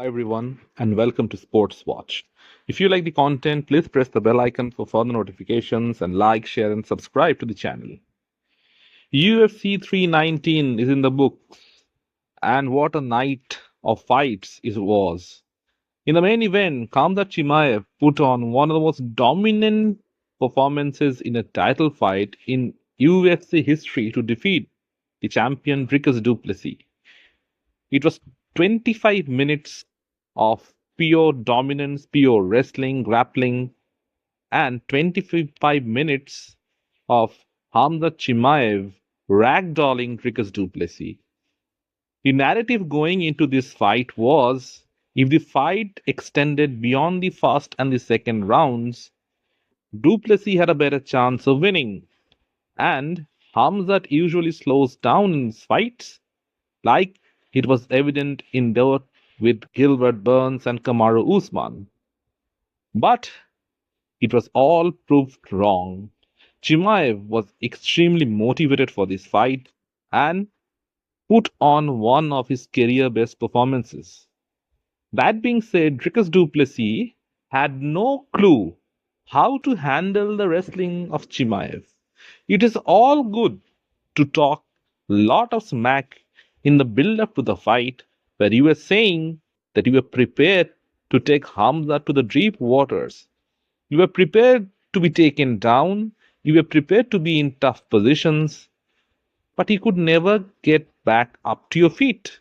Hi everyone, and welcome to Sports Watch. If you like the content, please press the bell icon for further notifications and like, share, and subscribe to the channel. UFC 319 is in the books, and what a night of fights it was. In the main event, Khamzat Chimaev put on one of the most dominant performances in a title fight in UFC history to defeat the champion Dricus du Plessis. It was 25 minutes of pure dominance, pure wrestling, grappling, and 25 minutes of Khamzat Chimaev ragdolling Dricus du Plessis. The narrative going into this fight was if the fight extended beyond the first and the second rounds, du Plessis had a better chance of winning. And Khamzat usually slows down in his fights, like it was evident in that with Gilbert Burns and Kamaru Usman. But it was all proved wrong. Chimaev was extremely motivated for this fight and put on one of his career best performances. That being said, Dricus du Plessis had no clue how to handle the wrestling of Chimaev. It is all good to talk a lot of smack in the build up to the fight, where you were saying that you were prepared to take Hamza to the deep waters. You were prepared to be taken down. You were prepared to be in tough positions, but you could never get back up to your feet.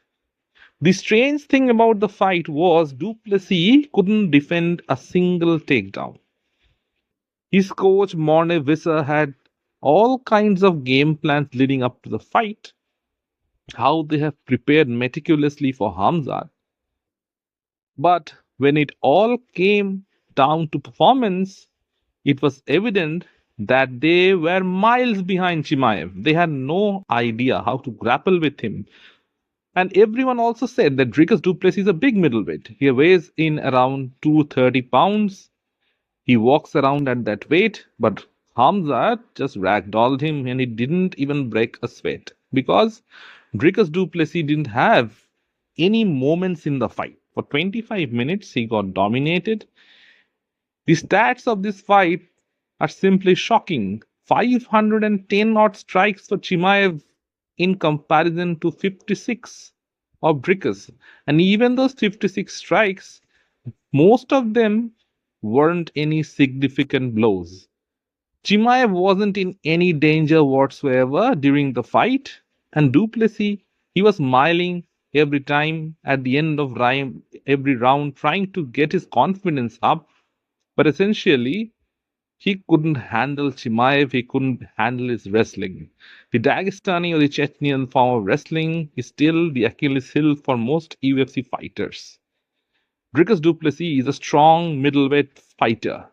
The strange thing about the fight was du Plessis couldn't defend a single takedown. His coach Morne Visser had all kinds of game plans leading up to the fight, how they have prepared meticulously for Hamzat. But when it all came down to performance, it was evident that they were miles behind Chimaev. They had no idea how to grapple with him. And everyone also said that Dricus du Plessis is a big middleweight. He weighs in around 230 pounds. He walks around at that weight, but Hamzat just ragdolled him and he didn't even break a sweat because Dricus du Plessis didn't have any moments in the fight. For 25 minutes, he got dominated. The stats of this fight are simply shocking. 510 odd strikes for Chimaev in comparison to 56 of Dricus. And even those 56 strikes, most of them weren't any significant blows. Chimaev wasn't in any danger whatsoever during the fight, and du Plessis, he was smiling every time at the end of every round, trying to get his confidence up. But essentially, he couldn't handle Chimaev, he couldn't handle his wrestling. The Dagestani or the Chechenian form of wrestling is still the Achilles heel for most UFC fighters. Dricus du Plessis is a strong middleweight fighter.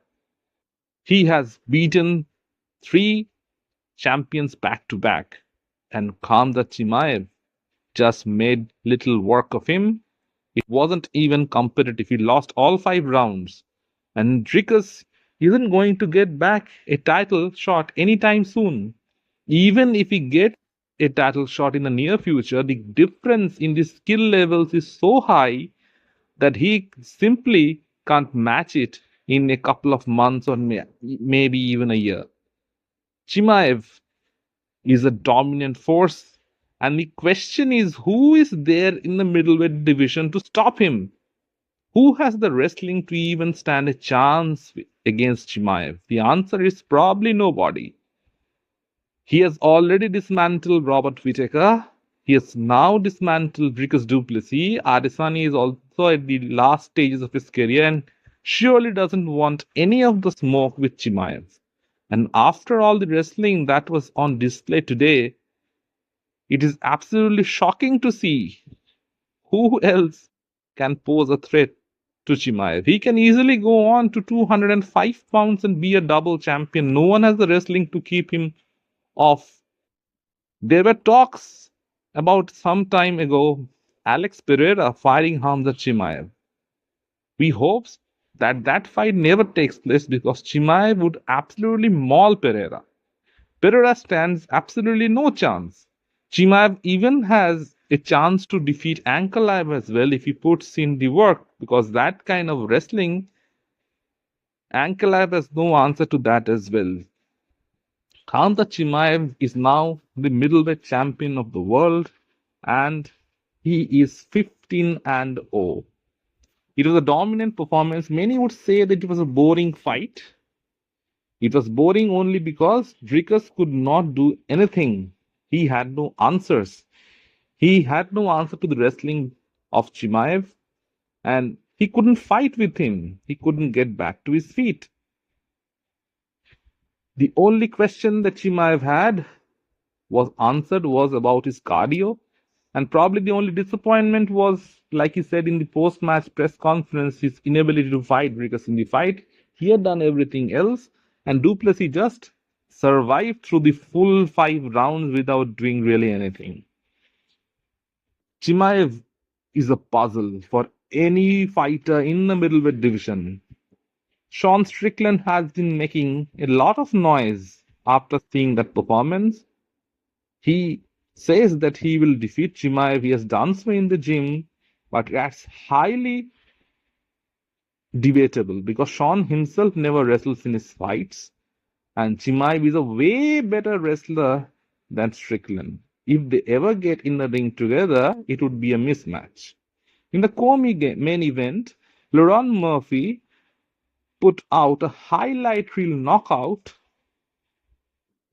He has beaten 3 champions back to back, and Khamzat Chimaev just made little work of him. It wasn't even competitive. He lost all 5 rounds. And Dricus isn't going to get back a title shot anytime soon. Even if he gets a title shot in the near future, the difference in the skill levels is so high that he simply can't match it in a couple of months or maybe even a year. Chimaev is a dominant force, and the question is who is there in the middleweight division to stop him? Who has the wrestling to even stand a chance against Chimaev? The answer is probably nobody. He has already dismantled Robert Whittaker. He has now dismantled Dricus du Plessis. Adesanya is also at the last stages of his career and surely doesn't want any of the smoke with Chimaev. And after all the wrestling that was on display today, it is absolutely shocking to see who else can pose a threat to Chimaev. He can easily go on to 205 pounds and be a double champion. No one has the wrestling to keep him off. There were talks about some time ago Alex Pereira fighting Khamzat Chimaev. We hope that that fight never takes place because Chimaev would absolutely maul Pereira. Pereira stands absolutely no chance. Chimaev even has a chance to defeat Ankalaev as well if he puts in the work, because that kind of wrestling, Ankalaev has no answer to that as well. Khamzat Chimaev is now the middleweight champion of the world, and he is 15-0. It was a dominant performance. Many would say that it was a boring fight. It was boring only because Dricus could not do anything. He had no answers. He had no answer to the wrestling of Chimaev, and he couldn't fight with him. He couldn't get back to his feet. The only question that Chimaev had was answered was about his cardio, and probably the only disappointment was, like he said in the post-match press conference, his inability to fight Dricus in the fight. He had done everything else, and Du Plessis just survived through the full 5 rounds without doing really anything. Chimaev is a puzzle for any fighter in the middleweight division. Sean Strickland has been making a lot of noise after seeing that performance. He says that he will defeat Chimaev. He has done so in the gym, but that's highly debatable because Sean himself never wrestles in his fights, and Chimaev is a way better wrestler than Strickland. If they ever get in the ring together, it would be a mismatch. In the main event, Lerone Murphy put out a highlight reel knockout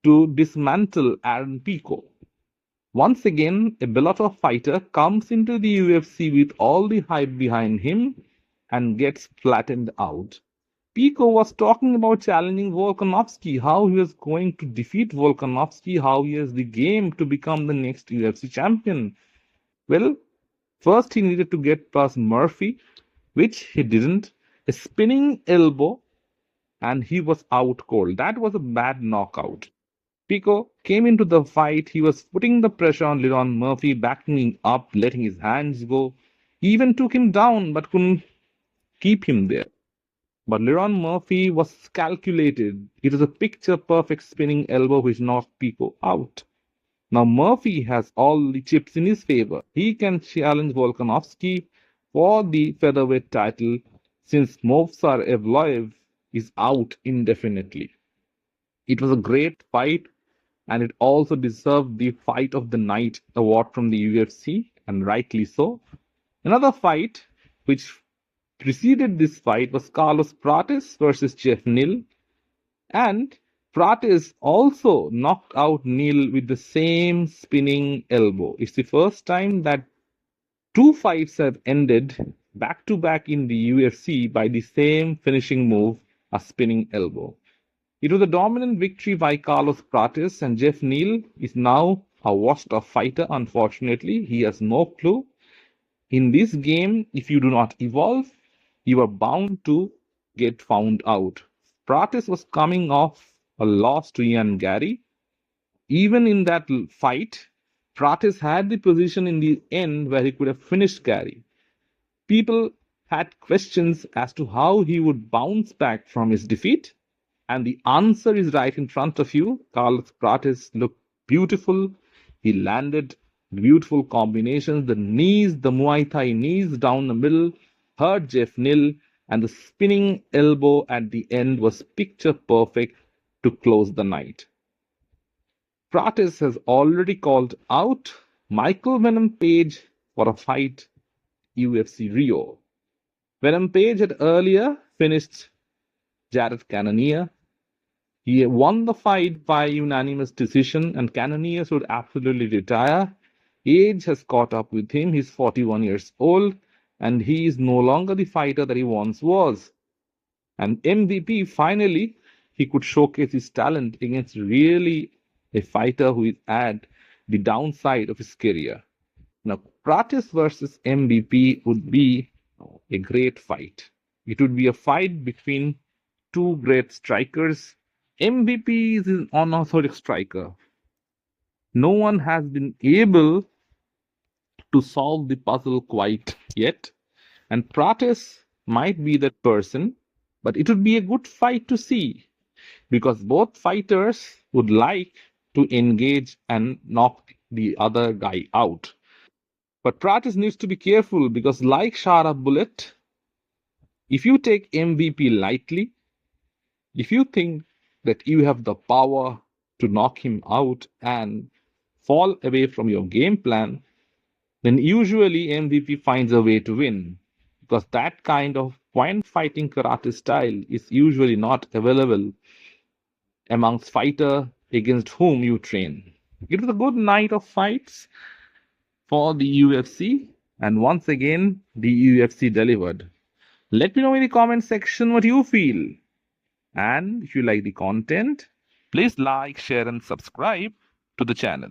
to dismantle Aaron Pico. Once again, a Bellator fighter comes into the UFC with all the hype behind him and gets flattened out. Pico was talking about challenging Volkanovski, how he was going to defeat Volkanovski, how he has the game to become the next UFC champion. Well, first he needed to get past Murphy, which he didn't. A spinning elbow, and he was out cold. That was a bad knockout. Pico came into the fight. He was putting the pressure on Lerone Murphy, backing him up, letting his hands go. He even took him down, but couldn't keep him there. But Lerone Murphy was calculated. It was a picture-perfect spinning elbow which knocked Pico out. Now Murphy has all the chips in his favor. He can challenge Volkanovski for the featherweight title since Movsar Evloev is out indefinitely. It was a great fight, and it also deserved the Fight of the Night award from the UFC, and rightly so. Another fight which preceded this fight was Carlos Prates versus Geoff Neal, and Prates also knocked out Neal with the same spinning elbow. It's the first time that 2 fights have ended back to back in the UFC by the same finishing move, a spinning elbow. It was a dominant victory by Carlos Prates, and Geoff Neal is now a washed-off fighter. Unfortunately, he has no clue. In this game, if you do not evolve, you are bound to get found out. Prates was coming off a loss to Ian Gary. Even in that fight, Prates had the position in the end where he could have finished Gary. People had questions as to how he would bounce back from his defeat, and the answer is right in front of you. Carlos Prates looked beautiful. He landed beautiful combinations. The knees, the Muay Thai knees down the middle, hurt Geoff Neal, and the spinning elbow at the end was picture perfect to close the night. Prates has already called out Michael Venom Page for a fight UFC Rio. Venom Page had earlier finished Jared Cannonier. He won the fight by unanimous decision, and Cannonier should absolutely retire. Age has caught up with him. He's 41 years old, and he is no longer the fighter that he once was. And MVP, finally, he could showcase his talent against really a fighter who is at the downside of his career. Now, Prates versus MVP would be a great fight. It would be a fight between 2 great strikers. MVP is an unorthodox striker. No one has been able to solve the puzzle quite yet, and Prates might be that person, but it would be a good fight to see because both fighters would like to engage and knock the other guy out. But Prates needs to be careful because, like Sharp Bullet, if you take MVP lightly, if you think that you have the power to knock him out and fall away from your game plan, then usually MVP finds a way to win because that kind of point fighting karate style is usually not available amongst fighter against whom you train. It was a good night of fights for the UFC, and once again the UFC delivered. Let me know in the comment section what you feel. And if you like the content, please like, share and subscribe to the channel.